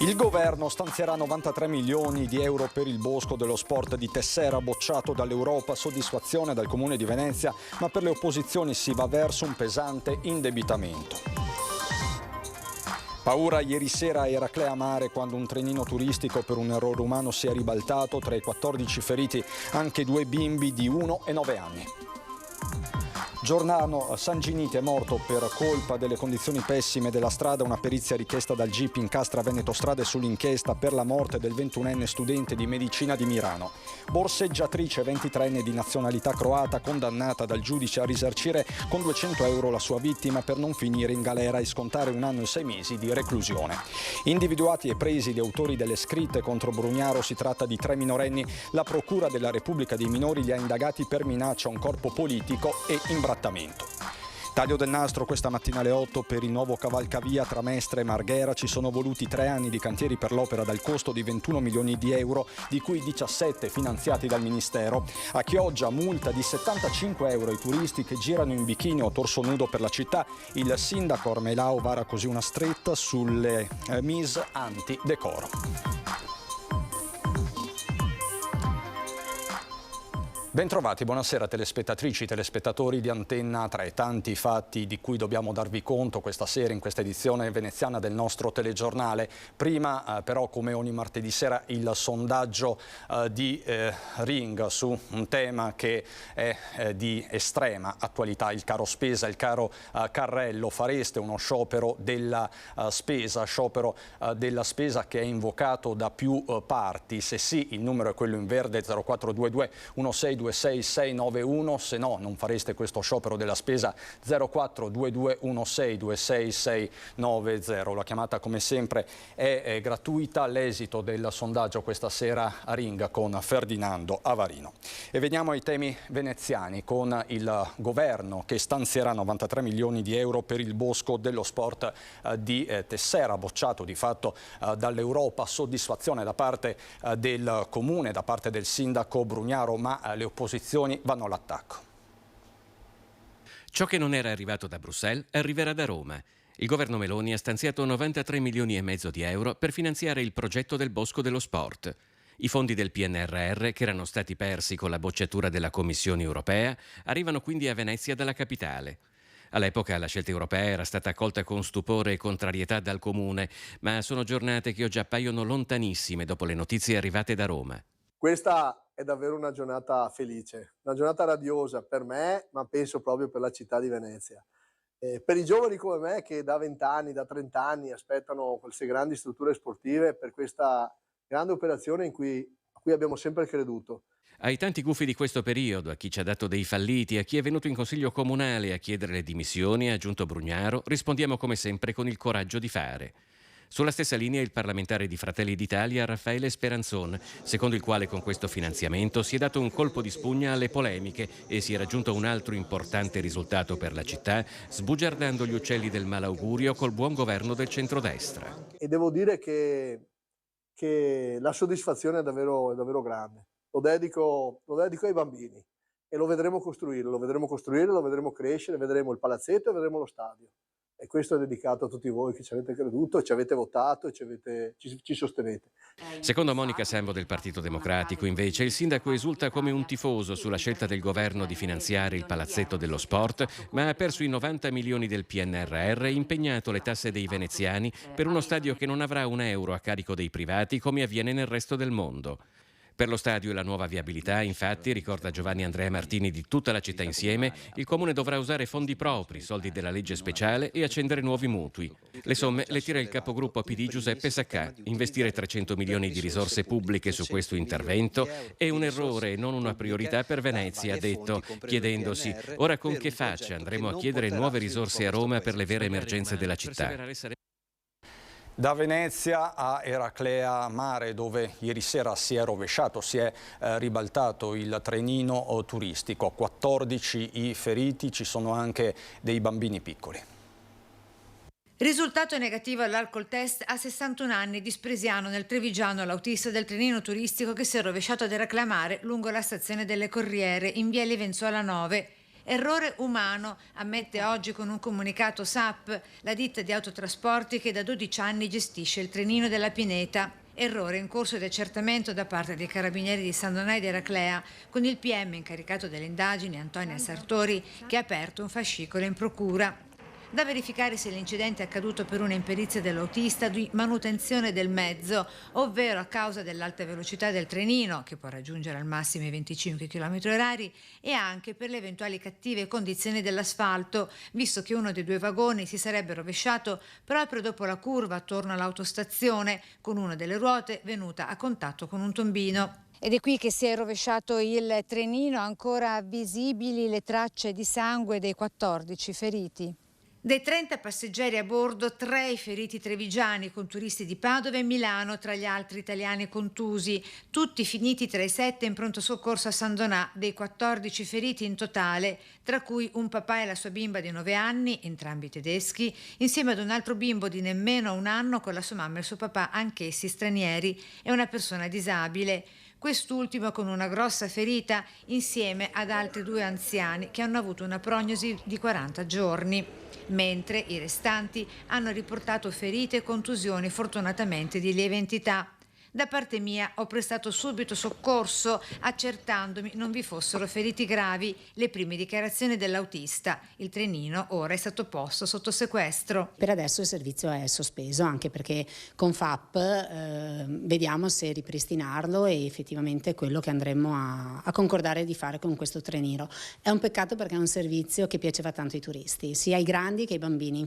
Il governo stanzierà 93 milioni di euro per il bosco dello sport di Tessera, bocciato dall'Europa, soddisfazione dal Comune di Venezia, ma per le opposizioni si va verso un pesante indebitamento. Paura ieri sera a Eraclea Mare quando un trenino turistico per un errore umano si è ribaltato, tra i 14 feriti anche 2 bimbi di 1 e 9 anni. Giordano Sanginiti è morto per colpa delle condizioni pessime della strada. Una perizia richiesta dal GIP incastra Veneto Strade sull'inchiesta per la morte del 21enne studente di medicina di Milano. Borseggiatrice 23enne di nazionalità croata condannata dal giudice a risarcire con 200 euro la sua vittima per non finire in galera e scontare 1 anno e 6 mesi di reclusione. Individuati e presi gli autori delle scritte contro Brugnaro, si tratta di 3 minorenni. La Procura della Repubblica dei minori li ha indagati per minaccia a un corpo politico e imbrattamento. Taglio del nastro questa mattina alle 8 per il nuovo cavalcavia tra Mestre e Marghera. Ci sono voluti 3 anni di cantieri per l'opera dal costo di 21 milioni di euro, di cui 17 finanziati dal Ministero. A Chioggia multa di 75 euro ai turisti che girano in bikini o torso nudo per la città. Il sindaco Ormelao vara così una stretta sulle mise anti-decoro. Bentrovati, buonasera telespettatrici, telespettatori di Antenna 3. Tanti fatti di cui dobbiamo darvi conto questa sera in questa edizione veneziana del nostro telegiornale. Prima però, come ogni martedì sera, il sondaggio di Ring su un tema che è di estrema attualità, il caro spesa, il caro carrello. Fareste uno sciopero della spesa, che è invocato da più parti? Se sì, il numero è quello in verde, 0422 1626 691, se no non fareste questo sciopero della spesa, 0422 1626 690. La chiamata come sempre è gratuita. L'esito del sondaggio questa sera a Ring con Ferdinando Avarino. E veniamo ai temi veneziani, con il governo che stanzierà 93 milioni di euro per il bosco dello sport di Tessera, bocciato di fatto dall'Europa. Soddisfazione da parte del comune, da parte del sindaco Brugnaro, ma le opposizioni vanno all'attacco. Ciò che non era arrivato da Bruxelles arriverà da Roma. Il governo Meloni ha stanziato 93 milioni e mezzo di euro per finanziare il progetto del Bosco dello Sport. I fondi del PNRR, che erano stati persi con la bocciatura della Commissione europea, arrivano quindi a Venezia dalla capitale. All'epoca la scelta europea era stata accolta con stupore e contrarietà dal comune, ma sono giornate che oggi appaiono lontanissime dopo le notizie arrivate da Roma. Questa è davvero una giornata felice, una giornata radiosa per me, ma penso proprio per la città di Venezia. Per i giovani come me che da 20 anni, da 30 anni aspettano queste grandi strutture sportive per questa grande operazione a cui abbiamo sempre creduto. Ai tanti gufi di questo periodo, a chi ci ha dato dei falliti, a chi è venuto in consiglio comunale a chiedere le dimissioni, ha aggiunto Brugnaro, rispondiamo come sempre con il coraggio di fare. Sulla stessa linea il parlamentare di Fratelli d'Italia Raffaele Speranzon, secondo il quale con questo finanziamento si è dato un colpo di spugna alle polemiche e si è raggiunto un altro importante risultato per la città, sbugiardando gli uccelli del malaugurio col buon governo del centrodestra. E devo dire che la soddisfazione è davvero grande. Lo dedico ai bambini e lo vedremo costruire, lo vedremo crescere, vedremo il palazzetto e vedremo lo stadio. E questo è dedicato a tutti voi che ci avete creduto, ci avete votato e ci sostenete. Secondo Monica Sambo del Partito Democratico, invece, il sindaco esulta come un tifoso sulla scelta del governo di finanziare il palazzetto dello sport, ma ha perso i 90 milioni del PNRR e impegnato le tasse dei veneziani per uno stadio che non avrà un euro a carico dei privati come avviene nel resto del mondo. Per lo stadio e la nuova viabilità, infatti, ricorda Giovanni Andrea Martini di Tutta la città insieme, il comune dovrà usare fondi propri, soldi della legge speciale e accendere nuovi mutui. Le somme le tira il capogruppo PD Giuseppe Saccà. Investire 300 milioni di risorse pubbliche su questo intervento è un errore e non una priorità per Venezia, ha detto, chiedendosi ora con che faccia andremo a chiedere nuove risorse a Roma per le vere emergenze della città. Da Venezia a Eraclea Mare, dove ieri sera si è rovesciato, si è ribaltato il trenino turistico. 14 i feriti, ci sono anche dei bambini piccoli. Risultato negativo all'alcol test a 61 anni di Spresiano nel Trevigiano, l'autista del trenino turistico che si è rovesciato ad Eraclea Mare lungo la stazione delle Corriere in via Livenzuola 9. Errore umano, ammette oggi con un comunicato SAP la ditta di autotrasporti che da 12 anni gestisce il trenino della Pineta. Errore in corso di accertamento da parte dei carabinieri di San Donà ed Eraclea, con il PM incaricato delle indagini, Antonia Sartori, che ha aperto un fascicolo in procura. Da verificare se l'incidente è accaduto per una imperizia dell'autista di manutenzione del mezzo, ovvero a causa dell'alta velocità del trenino, che può raggiungere al massimo i 25 km/h, e anche per le eventuali cattive condizioni dell'asfalto, visto che uno dei due vagoni si sarebbe rovesciato proprio dopo la curva attorno all'autostazione, con una delle ruote venuta a contatto con un tombino. Ed è qui che si è rovesciato il trenino, ancora visibili le tracce di sangue dei 14 feriti. Dei 30 passeggeri a bordo, 3 i feriti trevigiani con turisti di Padova e Milano tra gli altri italiani contusi, tutti finiti tra i 7 in pronto soccorso a San Donà, dei 14 feriti in totale, tra cui un papà e la sua bimba di 9 anni, entrambi tedeschi, insieme ad un altro bimbo di nemmeno un anno con la sua mamma e il suo papà, anch'essi stranieri, e una persona disabile. Quest'ultimo con una grossa ferita insieme ad altri 2 anziani che hanno avuto una prognosi di 40 giorni, mentre i restanti hanno riportato ferite e contusioni fortunatamente di lieve entità. Da parte mia ho prestato subito soccorso accertandomi non vi fossero feriti gravi, le prime dichiarazioni dell'autista. Il trenino ora è stato posto sotto sequestro. Per adesso il servizio è sospeso, anche perché con FAP vediamo se ripristinarlo e effettivamente quello che andremo a concordare di fare con questo trenino. È un peccato perché è un servizio che piaceva tanto ai turisti, sia ai grandi che ai bambini.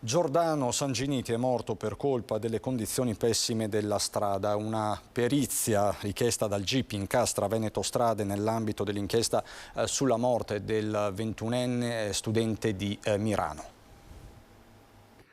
Giordano Sanginiti è morto per colpa delle condizioni pessime della strada. Una perizia richiesta dal GIP incastra Veneto Strade nell'ambito dell'inchiesta sulla morte del 21enne studente di Mirano.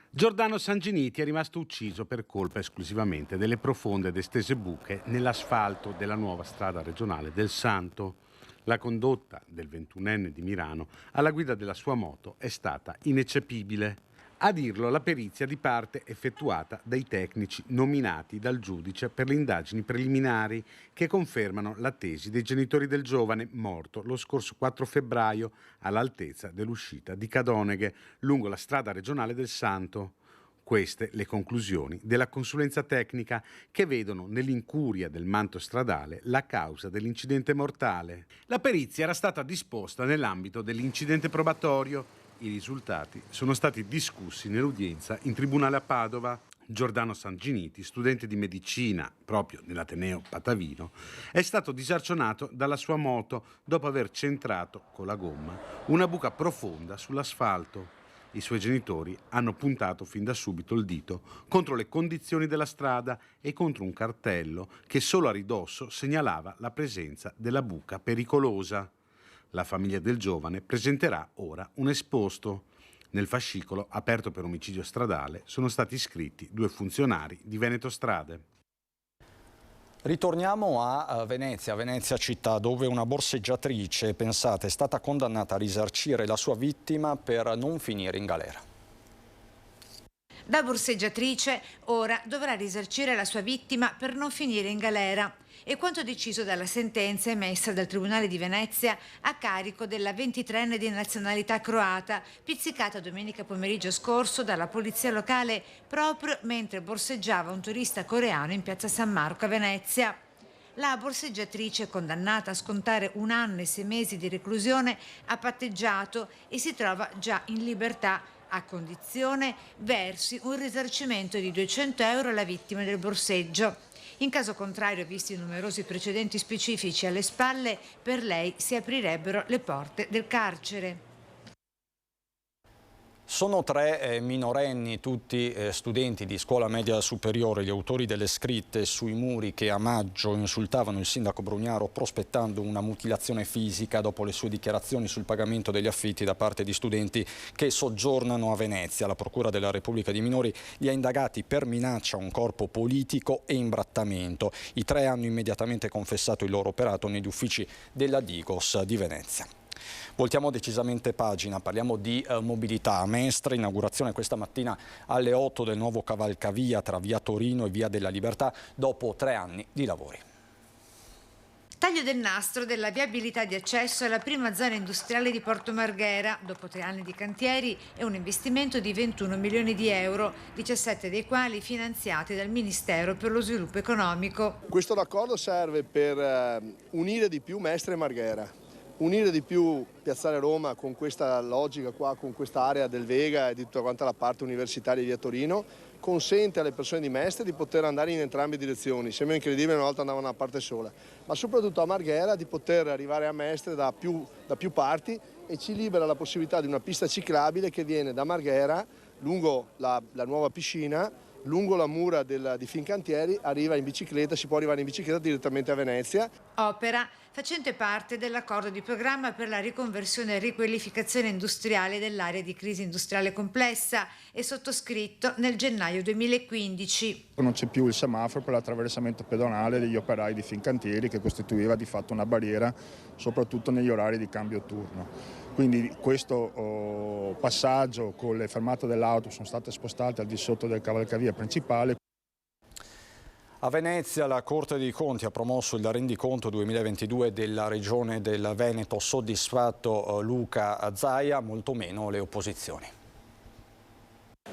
Giordano Sanginiti è rimasto ucciso per colpa esclusivamente delle profonde ed estese buche nell'asfalto della nuova strada regionale del Santo. La condotta del 21enne di Mirano alla guida della sua moto è stata ineccepibile. A dirlo la perizia di parte effettuata dai tecnici nominati dal giudice per le indagini preliminari che confermano la tesi dei genitori del giovane morto lo scorso 4 febbraio all'altezza dell'uscita di Cadoneghe lungo la strada regionale del Santo. Queste le conclusioni della consulenza tecnica che vedono nell'incuria del manto stradale la causa dell'incidente mortale. La perizia era stata disposta nell'ambito dell'incidente probatorio. I risultati sono stati discussi nell'udienza in tribunale a Padova. Giordano Sanginiti, studente di medicina proprio nell'Ateneo Patavino, è stato disarcionato dalla sua moto dopo aver centrato con la gomma una buca profonda sull'asfalto. I suoi genitori hanno puntato fin da subito il dito contro le condizioni della strada e contro un cartello che solo a ridosso segnalava la presenza della buca pericolosa. La famiglia del giovane presenterà ora un esposto. Nel fascicolo aperto per omicidio stradale sono stati iscritti 2 funzionari di Veneto Strade. Ritorniamo a Venezia città, dove una borseggiatrice, pensate, è stata condannata a risarcire la sua vittima per non finire in galera. Da borseggiatrice ora dovrà risarcire la sua vittima per non finire in galera. È quanto deciso dalla sentenza emessa dal Tribunale di Venezia a carico della 23enne di nazionalità croata, pizzicata domenica pomeriggio scorso dalla polizia locale proprio mentre borseggiava un turista coreano in piazza San Marco a Venezia. La borseggiatrice, condannata a scontare 1 anno e 6 mesi di reclusione, ha patteggiato e si trova già in libertà a condizione versi un risarcimento di 200 euro alla vittima del borseggio. In caso contrario, visti i numerosi precedenti specifici alle spalle, per lei si aprirebbero le porte del carcere. Sono 3 minorenni, tutti studenti di scuola media superiore, gli autori delle scritte sui muri che a maggio insultavano il sindaco Brugnaro prospettando una mutilazione fisica dopo le sue dichiarazioni sul pagamento degli affitti da parte di studenti che soggiornano a Venezia. La Procura della Repubblica di Minori li ha indagati per minaccia a un corpo politico e imbrattamento. I 3 hanno immediatamente confessato il loro operato negli uffici della Digos di Venezia. Voltiamo decisamente pagina, parliamo di mobilità. A Mestre, inaugurazione questa mattina alle 8 del nuovo cavalcavia tra via Torino e via della Libertà dopo 3 anni di lavori. Taglio del nastro della viabilità di accesso alla prima zona industriale di Porto Marghera, dopo 3 anni di cantieri, è un investimento di 21 milioni di euro, 17 dei quali finanziati dal Ministero per lo Sviluppo Economico. Questo raccordo serve per unire di più Mestre e Marghera, unire di più Piazzale Roma con questa logica qua, con questa area del Vega e di tutta quanta la parte universitaria di via Torino, consente alle persone di Mestre di poter andare in entrambe le direzioni. Sembra incredibile, una volta andavano da una parte sola, ma soprattutto a Marghera di poter arrivare a Mestre da più parti, e ci libera la possibilità di una pista ciclabile che viene da Marghera lungo la nuova piscina, lungo la mura di Fincantieri, arriva in bicicletta, si può arrivare in bicicletta direttamente a Venezia. Opera facente parte dell'accordo di programma per la riconversione e riqualificazione industriale dell'area di crisi industriale complessa e sottoscritto nel gennaio 2015. Non c'è più il semaforo per l'attraversamento pedonale degli operai di Fincantieri, che costituiva di fatto una barriera soprattutto negli orari di cambio turno. Quindi questo passaggio con le fermate dell'auto sono state spostate al di sotto del cavalcavia principale. A Venezia la Corte dei Conti ha promosso il rendiconto 2022 della Regione del Veneto, soddisfatto Luca Zaia, molto meno le opposizioni.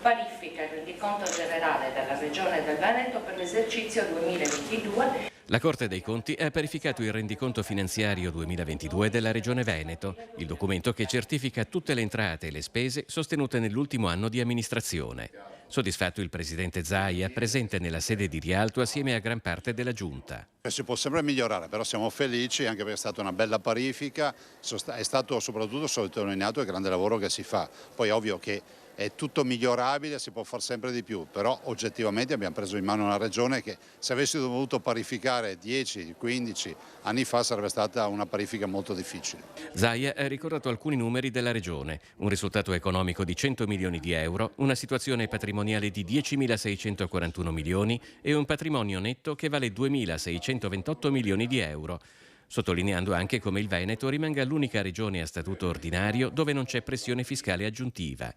Parifica il rendiconto generale della Regione del Veneto per l'esercizio 2022. La Corte dei Conti ha parificato il rendiconto finanziario 2022 della Regione Veneto, il documento che certifica tutte le entrate e le spese sostenute nell'ultimo anno di amministrazione. Soddisfatto il presidente Zaia, presente nella sede di Rialto assieme a gran parte della Giunta. Si può sempre migliorare, però siamo felici anche perché è stata una bella parifica, è stato soprattutto sottolineato il grande lavoro che si fa. Poi è ovvio che è tutto migliorabile, si può fare sempre di più, però oggettivamente abbiamo preso in mano una regione che se avessi dovuto parificare 10-15 anni fa sarebbe stata una parifica molto difficile. Zaia ha ricordato alcuni numeri della regione, un risultato economico di 100 milioni di euro, una situazione patrimoniale di 10.641 milioni e un patrimonio netto che vale 2.628 milioni di euro. Sottolineando anche come il Veneto rimanga l'unica regione a statuto ordinario dove non c'è pressione fiscale aggiuntiva.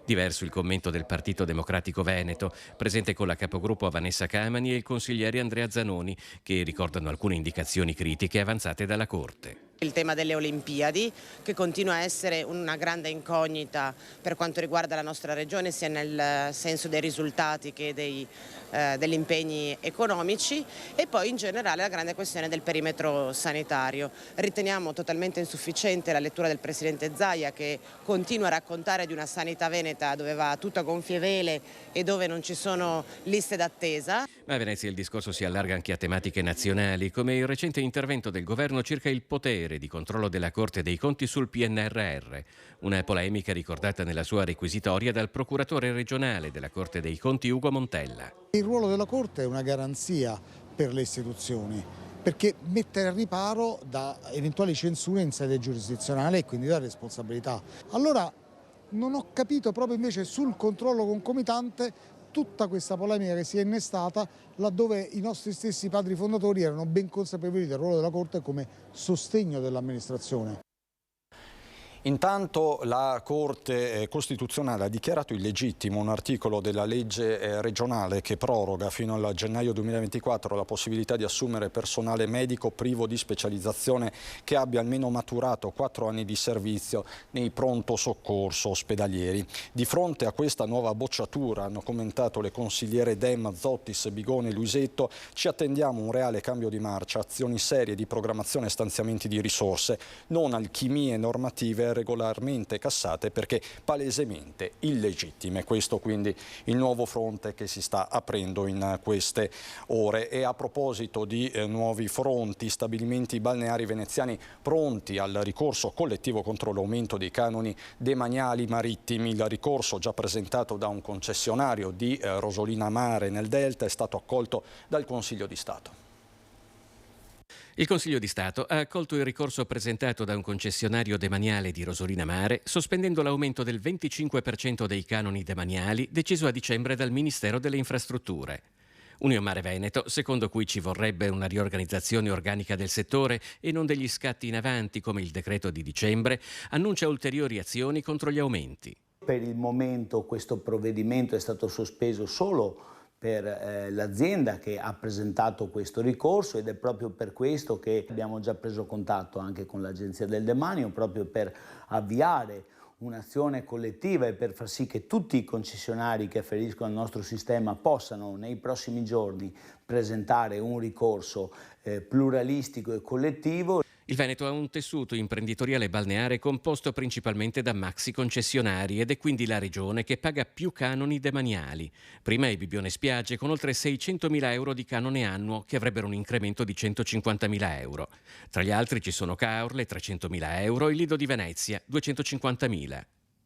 Diverso il commento del Partito Democratico Veneto, presente con la capogruppo Vanessa Camani e il consigliere Andrea Zanoni, che ricordano alcune indicazioni critiche avanzate dalla Corte. Il tema delle Olimpiadi, che continua a essere una grande incognita per quanto riguarda la nostra regione, sia nel senso dei risultati che degli impegni economici, e poi in generale la grande questione del perimetro sanitario. Riteniamo totalmente insufficiente la lettura del presidente Zaia, che continua a raccontare di una sanità veneta dove va tutto a gonfie vele e dove non ci sono liste d'attesa. Ma a Venezia il discorso si allarga anche a tematiche nazionali, come il recente intervento del governo circa il potere di controllo della Corte dei Conti sul PNRR, una polemica ricordata nella sua requisitoria dal procuratore regionale della Corte dei Conti Ugo Montella. Il ruolo della Corte è una garanzia per le istituzioni, perché mette al riparo da eventuali censure in sede giurisdizionale e quindi da responsabilità. Allora non ho capito proprio invece sul controllo concomitante tutta questa polemica che si è innestata laddove i nostri stessi padri fondatori erano ben consapevoli del ruolo della Corte come sostegno dell'amministrazione. Intanto la Corte Costituzionale ha dichiarato illegittimo un articolo della legge regionale che proroga fino al gennaio 2024 la possibilità di assumere personale medico privo di specializzazione che abbia almeno maturato 4 anni di servizio nei pronto soccorso ospedalieri. Di fronte a questa nuova bocciatura, hanno commentato le consigliere Dem, Zottis, Bigone e Luisetto, ci attendiamo un reale cambio di marcia, azioni serie di programmazione e stanziamenti di risorse, non alchimie normative regolarmente cassate perché palesemente illegittime. Questo quindi il nuovo fronte che si sta aprendo in queste ore. E a proposito di nuovi fronti, stabilimenti balneari veneziani pronti al ricorso collettivo contro l'aumento dei canoni demaniali marittimi. Il ricorso, già presentato da un concessionario di Rosolina Mare nel Delta, è stato accolto dal Consiglio di Stato. Il Consiglio di Stato ha accolto il ricorso presentato da un concessionario demaniale di Rosolina Mare, sospendendo l'aumento del 25% dei canoni demaniali deciso a dicembre dal Ministero delle Infrastrutture. Union Mare Veneto, secondo cui ci vorrebbe una riorganizzazione organica del settore e non degli scatti in avanti come il decreto di dicembre, annuncia ulteriori azioni contro gli aumenti. Per il momento questo provvedimento è stato sospeso solo per l'azienda che ha presentato questo ricorso, ed è proprio per questo che abbiamo già preso contatto anche con l'Agenzia del Demanio, proprio per avviare un'azione collettiva e per far sì che tutti i concessionari che afferiscono al nostro sistema possano nei prossimi giorni presentare un ricorso pluralistico e collettivo. Il Veneto ha un tessuto imprenditoriale balneare composto principalmente da maxi concessionari ed è quindi la regione che paga più canoni demaniali. Prima i Bibbione Spiagge con oltre 600.000 euro di canone annuo che avrebbero un incremento di 150.000 euro. Tra gli altri ci sono Caorle, 300.000 euro, e il Lido di Venezia, 250.000.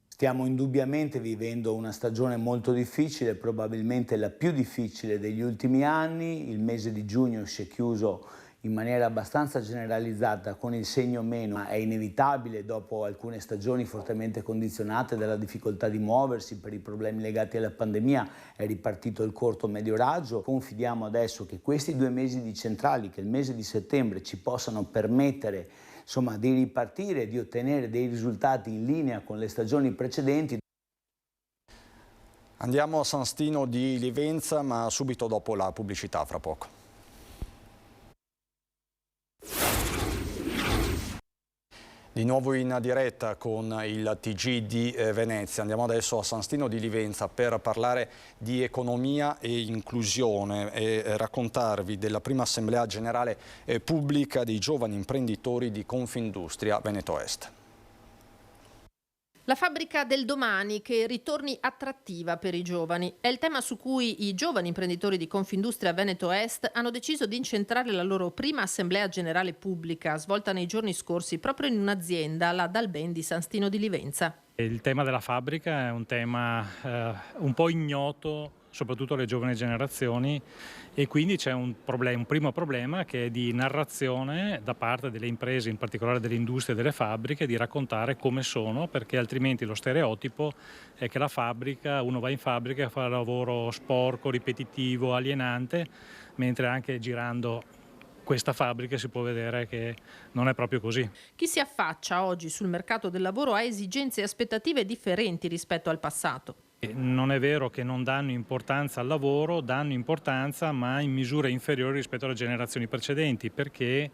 Stiamo indubbiamente vivendo una stagione molto difficile, probabilmente la più difficile degli ultimi anni. Il mese di giugno si è chiuso in maniera abbastanza generalizzata con il segno meno, ma è inevitabile dopo alcune stagioni fortemente condizionate dalla difficoltà di muoversi per i problemi legati alla pandemia. È ripartito il corto medio raggio. Confidiamo adesso che questi 2 mesi di centrali, che il mese di settembre ci possano permettere di ripartire e di ottenere dei risultati in linea con le stagioni precedenti. Andiamo a San Stino di Livenza, ma subito dopo la pubblicità, fra poco. Di nuovo in diretta con il TG di Venezia. Andiamo adesso a San Stino di Livenza per parlare di economia e inclusione e raccontarvi della prima assemblea generale pubblica dei giovani imprenditori di Confindustria Veneto Est. La fabbrica del domani che ritorni attrattiva per i giovani è il tema su cui i giovani imprenditori di Confindustria Veneto Est hanno deciso di incentrare la loro prima assemblea generale pubblica svolta nei giorni scorsi proprio in un'azienda, la Dalben di San Stino di Livenza. Il tema della fabbrica è un tema un po' ignoto soprattutto alle giovani generazioni, e quindi c'è un primo problema che è di narrazione da parte delle imprese, in particolare delle industrie e delle fabbriche, di raccontare come sono, perché altrimenti lo stereotipo è che la fabbrica, uno va in fabbrica e fa lavoro sporco, ripetitivo, alienante, mentre anche girando questa fabbrica si può vedere che non è proprio così. Chi si affaccia oggi sul mercato del lavoro ha esigenze e aspettative differenti rispetto al passato. Non è vero che non danno importanza al lavoro, danno importanza ma in misura inferiore rispetto alle generazioni precedenti, perché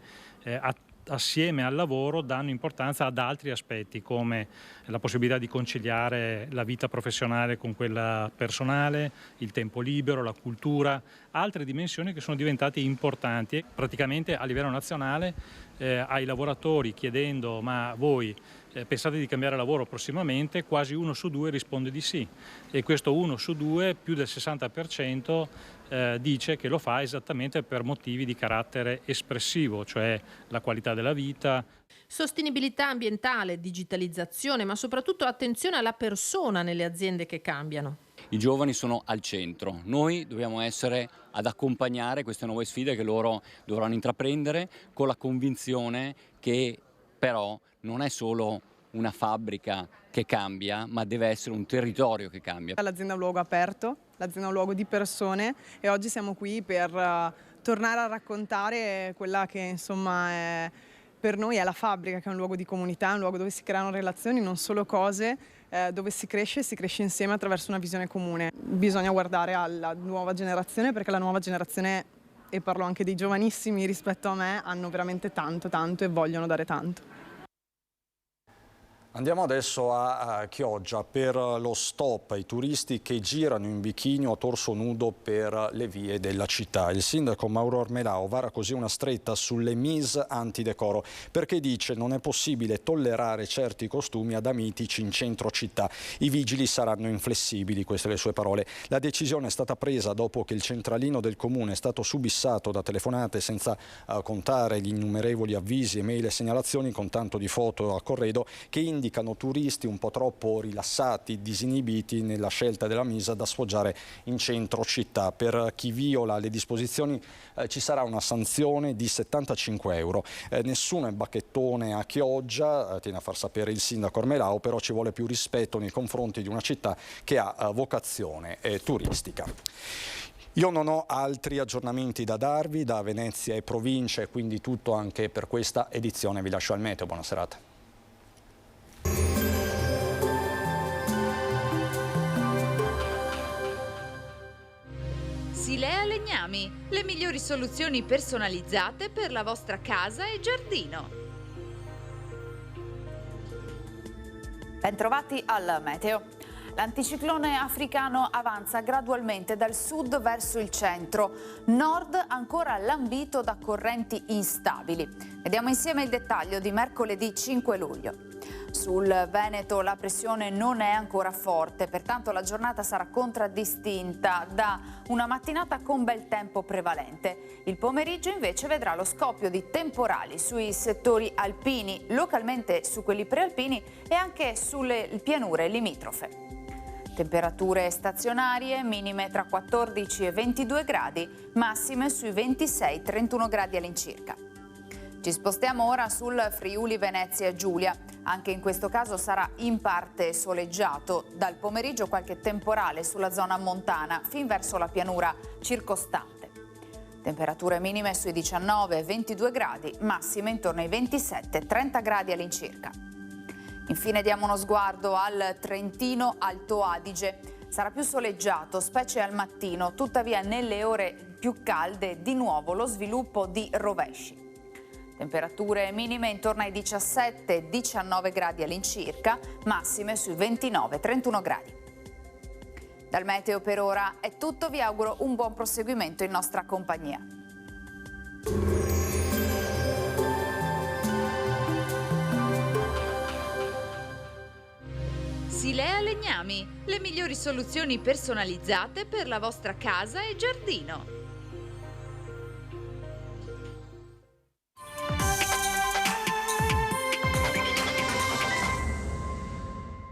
assieme al lavoro danno importanza ad altri aspetti come la possibilità di conciliare la vita professionale con quella personale, il tempo libero, la cultura, altre dimensioni che sono diventate importanti. Praticamente a livello nazionale ai lavoratori chiedendo ma voi pensate di cambiare lavoro prossimamente, quasi 1 su 2 risponde di sì, e questo 1 su 2, più del 60%, dice che lo fa esattamente per motivi di carattere espressivo, cioè la qualità della vita. Sostenibilità ambientale, digitalizzazione, ma soprattutto attenzione alla persona nelle aziende che cambiano. I giovani sono al centro, noi dobbiamo essere ad accompagnare queste nuove sfide che loro dovranno intraprendere, con la convinzione che però non è solo una fabbrica che cambia, ma deve essere un territorio che cambia. L'azienda è un luogo aperto, l'azienda è un luogo di persone, e oggi siamo qui per tornare a raccontare quella che insomma è, per noi è la fabbrica, che è un luogo di comunità, un luogo dove si creano relazioni, non solo cose, dove si cresce insieme attraverso una visione comune. Bisogna guardare alla nuova generazione, perché la nuova generazione, e parlo anche dei giovanissimi rispetto a me, hanno veramente tanto e vogliono dare tanto. Andiamo adesso a Chioggia per lo stop ai turisti che girano in bikini o a torso nudo per le vie della città. Il sindaco Mauro Armelao vara così una stretta sulle mise antidecoro, perché dice non è possibile tollerare certi costumi adamitici in centro città. I vigili saranno inflessibili, queste le sue parole. La decisione è stata presa dopo che il centralino del comune è stato subissato da telefonate, senza contare gli innumerevoli avvisi, email e segnalazioni con tanto di foto a corredo che indicano turisti un po' troppo rilassati, disinibiti nella scelta della misa da sfoggiare in centro città. Per chi viola le disposizioni ci sarà una sanzione di 75 euro. Nessun bacchettone a Chioggia, tiene a far sapere il sindaco Armelao, però ci vuole più rispetto nei confronti di una città che ha vocazione turistica. Io non ho altri aggiornamenti da darvi da Venezia e provincia, e quindi tutto anche per questa edizione. Vi lascio al meteo, buona serata. Legnami, le migliori soluzioni personalizzate per la vostra casa e giardino. Bentrovati al meteo. L'anticiclone africano avanza gradualmente dal sud verso il centro, nord ancora lambito da correnti instabili. Vediamo insieme il dettaglio di mercoledì 5 luglio. Sul Veneto la pressione non è ancora forte, pertanto la giornata sarà contraddistinta da una mattinata con bel tempo prevalente. Il pomeriggio invece vedrà lo scoppio di temporali sui settori alpini, localmente su quelli prealpini e anche sulle pianure limitrofe. Temperature stazionarie, minime tra 14 e 22 gradi, massime sui 26-31 gradi all'incirca. Ci spostiamo ora sul Friuli Venezia Giulia. Anche in questo caso sarà in parte soleggiato. Dal pomeriggio qualche temporale sulla zona montana fin verso la pianura circostante. Temperature minime sui 19-22 gradi, massime intorno ai 27-30 gradi all'incirca. Infine diamo uno sguardo al Trentino Alto Adige. Sarà più soleggiato, specie al mattino, tuttavia nelle ore più calde di nuovo lo sviluppo di rovesci. Temperature minime intorno ai 17-19 gradi all'incirca, massime sui 29-31 gradi. Dal meteo per ora è tutto, vi auguro un buon proseguimento in nostra compagnia. Silea Legnami, le migliori soluzioni personalizzate per la vostra casa e giardino.